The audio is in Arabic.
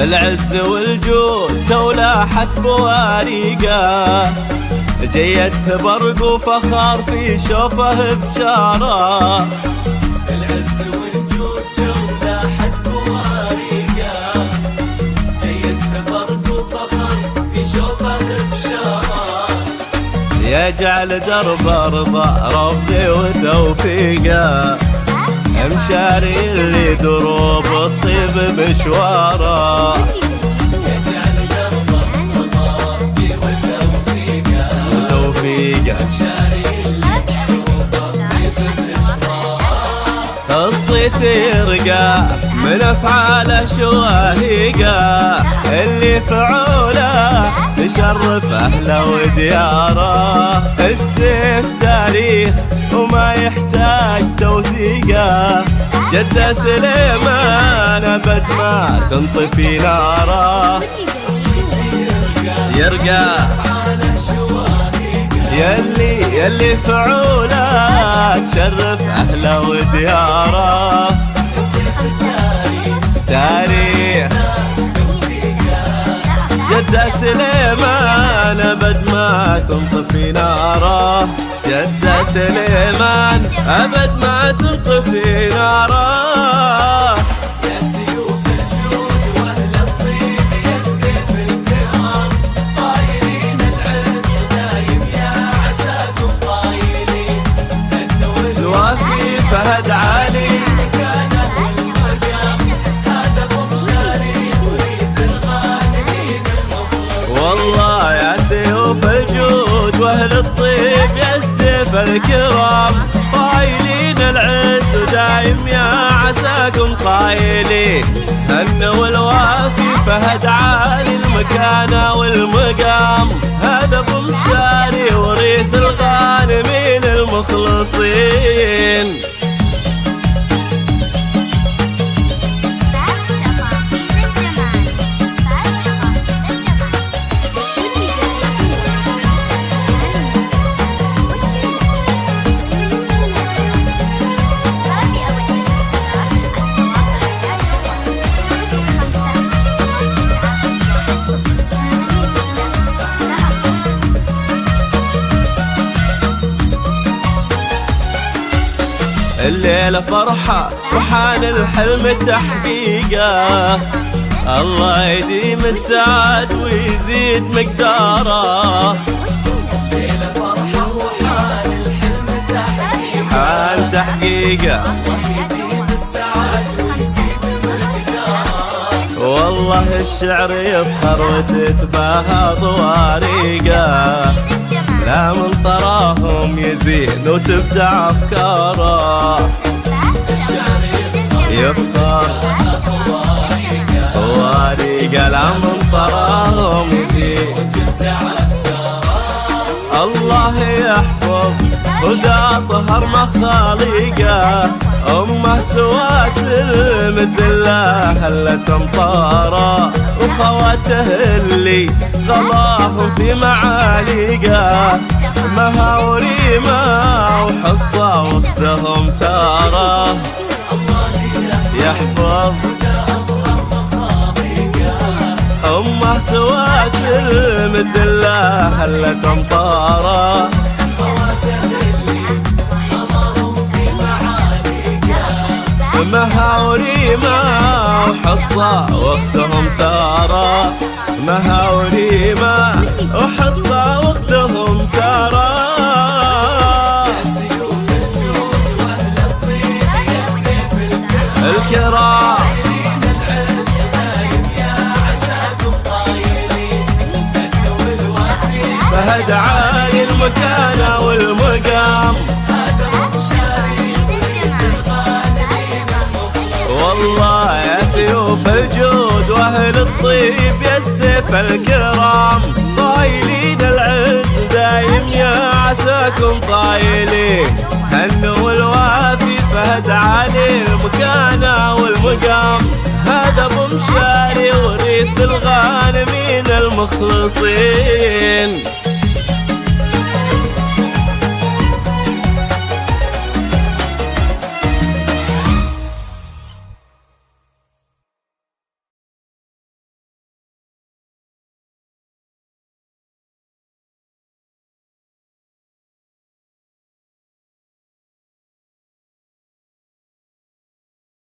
العز والجود تولاحت بواريقه، جيته برق وفخار في شوفه بشاره. العز والجود تولاحت بواريقه، جيته برق وفخار في شوفه بشاره. يجعل درب رضا ربي وتوفيقه، مشاري اللي دروب الطيب بشواره. يجعل درب رضا ربي وتوفيقه، مشاري اللي دروب الطيب بشواره. الصيت يرقى من افعاله شواهيقه، اللي فعوله تشرف اهله ودياره. السيف تاريخ وما يحتاج توثيقه، جده سليمان ابد ما تنطفي ناره. يرقى يلي فعوله تشرف اهله ودياره. تاريخ جده سليمان ابد ما تنطفي ناره. جده سليمان ابد ما تنطفي ناره. يا سيوف الجود واهل الطيب يا السيف الكرام، طايلين العز دايم يا عساكم طايلين. الوافي فهد علي مكانه والمقام، هذا ابو مشاري وريث الغانمين المخلص. والله يا سيوف الجود واهل الطيب يا السيف الكرام، طايلين العز ودايم يا عساكم طايلين. هنوا الوافي فهد عالي المكانة والمقام، هذا ابو مشاري وريث الغانمين المخلصين. الليلة فرحة وحان الحلم تحقيقه، الله يديم السعد ويزيد مقداره. الليلة فرحة وحان الحلم تحقيقه، حان تحقيقه الله يديم السعد ويزيد مقداره. والله الشعر يفخر وتتباهى طواريقه، لا من طراهم يزين وتبدع افكاره. الشعر يفخر طواريقه، لا من طراهم يزين وتبدع أفكاره. الله يحفظ هدى طهر مخاليقه، أمه سوات المزلة هلت أمطاره، وخواته اللي غلاهم في معاليقه، مها وريمة وحصة واختهم سارة. يحفظ أمه سوات المزلة هلت أمطاره، مها وريمة وحصة واختهم سارة. مها وريمة وحصة واختهم سارة. الكرام فهد عالي المكانة والمقام، والله يا سيوف الجود واهل الطيب يا السيف الكرام، طايلين العز دايم يا عساكم طايلين. هنوا الوافي فهد علي المكانة والمقام، هذا ابو مشاري وريث الغانمين المخلصين.